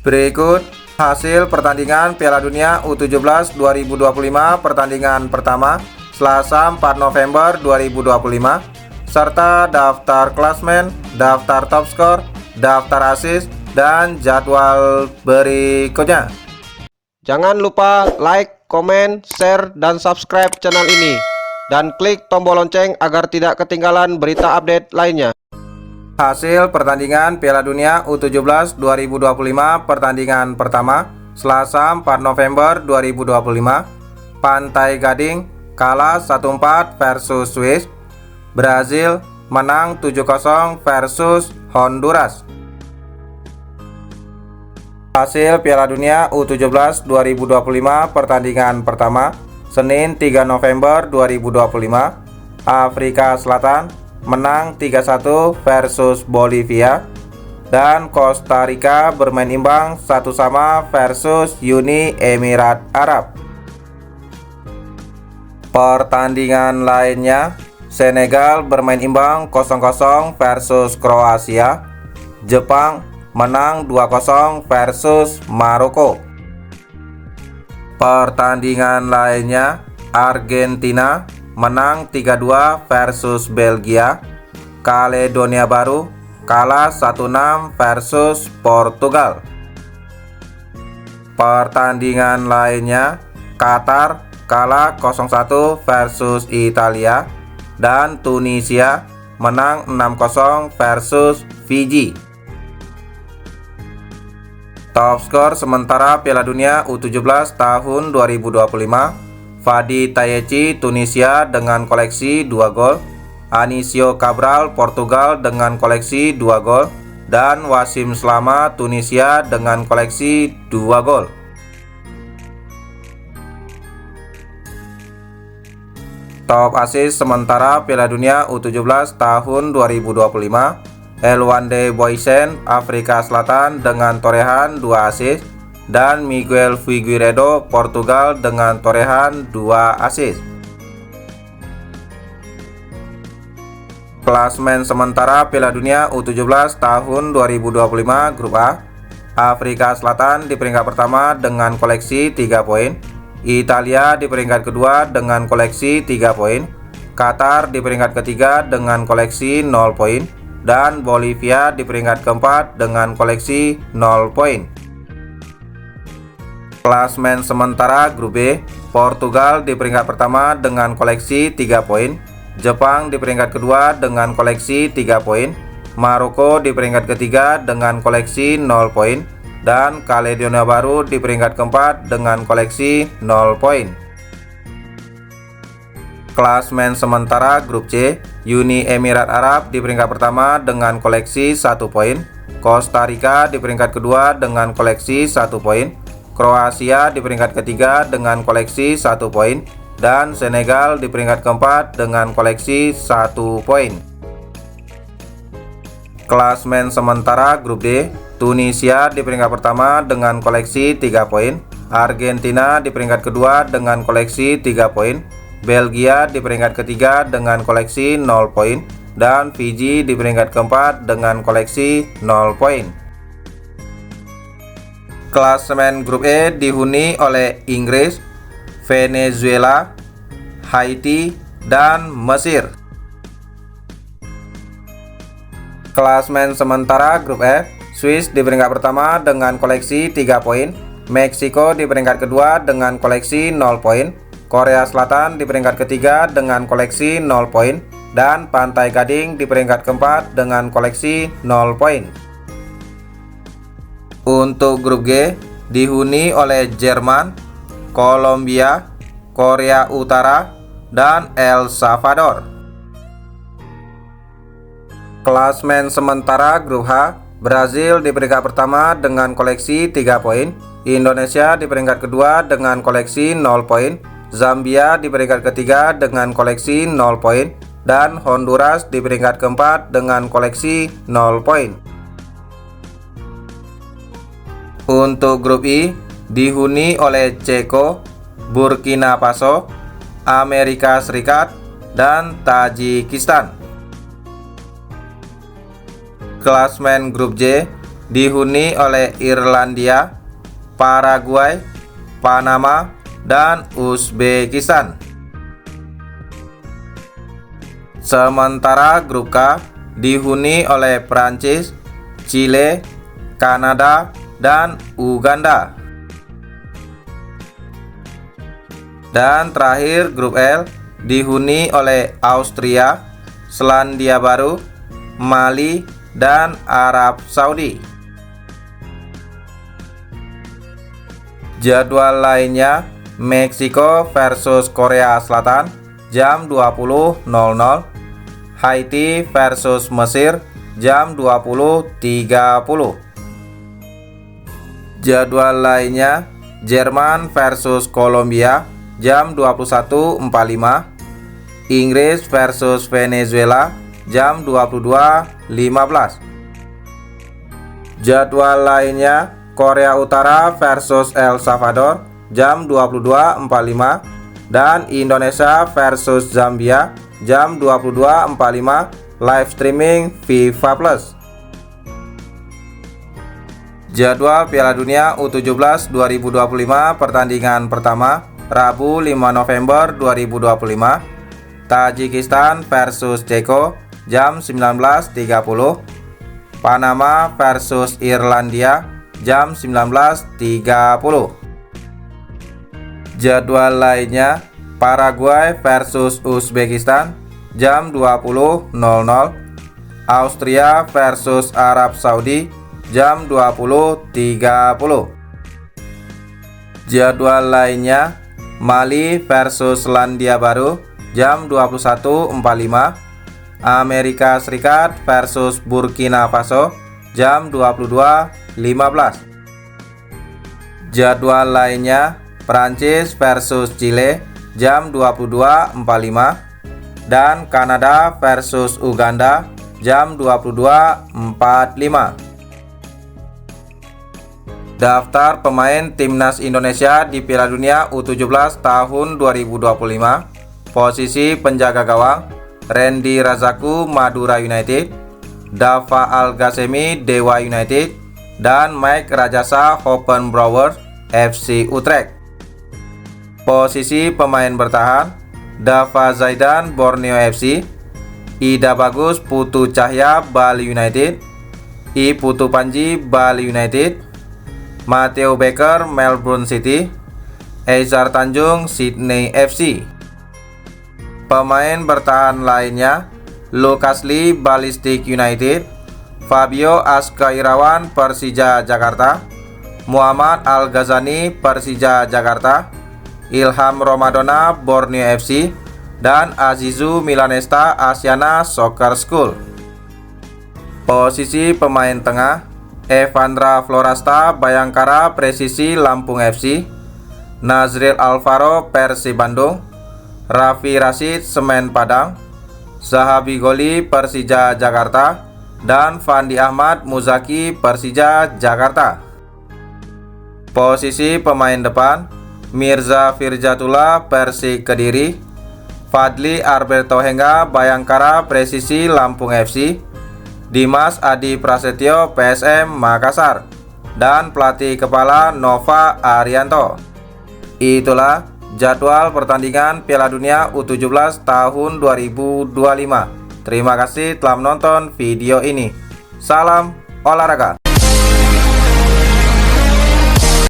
Berikut hasil pertandingan Piala Dunia U17 2025 pertandingan pertama Selasa 4 November 2025 serta daftar klasmen, daftar top skor, daftar assist, dan jadwal berikutnya. Jangan lupa like, komen, share, dan subscribe channel ini dan klik tombol lonceng agar tidak ketinggalan berita update lainnya. Hasil pertandingan Piala Dunia U17 2025 pertandingan pertama Selasa 4 November 2025. Pantai Gading kalah 1-4 versus Swiss. Brazil menang 7-0 versus Honduras. Hasil Piala Dunia U17 2025 pertandingan pertama Senin 3 November 2025. Afrika Selatan menang 3-1 versus Bolivia, dan Costa Rica bermain imbang 1-1 versus Uni Emirat Arab. Pertandingan lainnya, Senegal bermain imbang 0-0 versus Kroasia. Jepang menang 2-0 versus Maroko. Pertandingan lainnya, Argentina menang 3-2 versus Belgia. Kaledonia Baru kalah 1-6 versus Portugal. Pertandingan lainnya, Qatar kalah 0-1 versus Italia, dan Tunisia menang 6-0 versus Fiji. Top skor sementara Piala Dunia U17 tahun 2025, Fadi Tayechi Tunisia dengan koleksi 2 gol, Anísio Cabral Portugal dengan koleksi 2 gol, dan Wassim Slama Tunisia dengan koleksi 2 gol. Top assist sementara Piala Dunia U17 tahun 2025, Elwande Boysen Afrika Selatan dengan torehan 2 assist, dan Miguel Figueiredo Portugal dengan torehan 2 assist. Klasmen sementara Piala Dunia U17 tahun 2025 Grup A, Afrika Selatan di peringkat pertama dengan koleksi 3 poin, Italia di peringkat kedua dengan koleksi 3 poin, Qatar di peringkat ketiga dengan koleksi 0 poin, dan Bolivia di peringkat keempat dengan koleksi 0 poin. Klasmen sementara Grup B, Portugal di peringkat pertama dengan koleksi 3 poin, Jepang di peringkat kedua dengan koleksi 3 poin, Maroko di peringkat ketiga dengan koleksi 0 poin, dan Kaledonia Baru di peringkat keempat dengan koleksi 0 poin. Klasmen sementara Grup C, Uni Emirat Arab di peringkat pertama dengan koleksi 1 poin, Costa Rica di peringkat kedua dengan koleksi 1 poin, Kroasia di peringkat ketiga dengan koleksi 1 poin, dan Senegal di peringkat keempat dengan koleksi 1 poin. Klasmen sementara Grup D, Tunisia di peringkat pertama dengan koleksi 3 poin, Argentina di peringkat kedua dengan koleksi 3 poin, Belgia di peringkat ketiga dengan koleksi 0 poin, dan Fiji di peringkat keempat dengan koleksi 0 poin. Klasemen Grup E dihuni oleh Inggris, Venezuela, Haiti, dan Mesir. Klasemen sementara Grup F, Swiss di peringkat pertama dengan koleksi 3 poin, Meksiko di peringkat kedua dengan koleksi 0 poin, Korea Selatan di peringkat ketiga dengan koleksi 0 poin, dan Pantai Gading di peringkat keempat dengan koleksi 0 poin. Untuk Grup G dihuni oleh Jerman, Kolombia, Korea Utara, dan El Salvador. Klasmen sementara Grup H, Brazil di peringkat pertama dengan koleksi 3 poin, Indonesia di peringkat kedua dengan koleksi 0 poin, Zambia di peringkat ketiga dengan koleksi 0 poin, dan Honduras di peringkat keempat dengan koleksi 0 poin. Untuk Grup I dihuni oleh Ceko, Burkina Faso, Amerika Serikat, dan Tajikistan. Klasmen Grup J, dihuni oleh Irlandia, Paraguay, Panama, dan Uzbekistan. Sementara grup K dihuni oleh Prancis, Chile, Kanada, dan Uganda. Dan terakhir grup L dihuni oleh Austria, Selandia Baru, Mali, dan Arab Saudi. Jadwal lainnya, Meksiko versus Korea Selatan jam 20.00, Haiti versus Mesir jam 20.30. Jadwal lainnya, Jerman versus Kolombia jam 21.45, Inggris versus Venezuela jam 22.15. Jadwal lainnya, Korea Utara versus El Salvador jam 22.45 dan Indonesia versus Zambia jam 22.45 live streaming FIFA Plus. Jadwal Piala Dunia U17 2025 pertandingan pertama Rabu 5 November 2025, Tajikistan versus Ceko jam 19.30, Panama versus Irlandia jam 19.30. Jadwal lainnya, Paraguay versus Uzbekistan jam 20.00, Austria versus Arab Saudi jam 20.30. Jadwal lainnya, Mali versus Selandia Baru jam 21.45, Amerika Serikat versus Burkina Faso jam 22.15. Jadwal lainnya, Prancis versus Chile jam 22.45 dan Kanada versus Uganda jam 22.45. Daftar pemain timnas Indonesia di Piala Dunia U17 tahun 2025. Posisi penjaga gawang, Randy Razaku Madura United, Dava Al-Ghasemi Dewa United, dan Mike Rajasa Hopen Brouwers FC Utrecht. Posisi pemain bertahan, Dava Zaidan Borneo FC, Ida Bagus Putu Cahya Bali United, I Putu Panji Bali United, Matteo Baker Melbourne City, Eizar Tanjung Sydney FC. Pemain bertahan lainnya, Lucas Lee Ballistic United, Fabio Askairawan Persija Jakarta, Muhammad Al-Ghazani Persija Jakarta, Ilham Romadona Borneo FC, dan Azizu Milanesta Asiana Soccer School. Posisi pemain tengah, Evandra Florasta Bayangkara Presisi Lampung FC, Nazril Alvaro Persib Bandung, Raffi Rashid Semen Padang, Zahabi Goli Persija Jakarta, dan Fandi Ahmad Muzaki Persija Jakarta. Posisi pemain depan, Mirza Firjatullah Persik Kediri, Fadli Alberto Hengga Bayangkara Presisi Lampung FC, Dimas Adi Prasetyo PSM Makassar, dan pelatih kepala Nova Arianto. Itulah jadwal pertandingan Piala Dunia U17 tahun 2025. Terima kasih telah menonton video ini. Salam olahraga.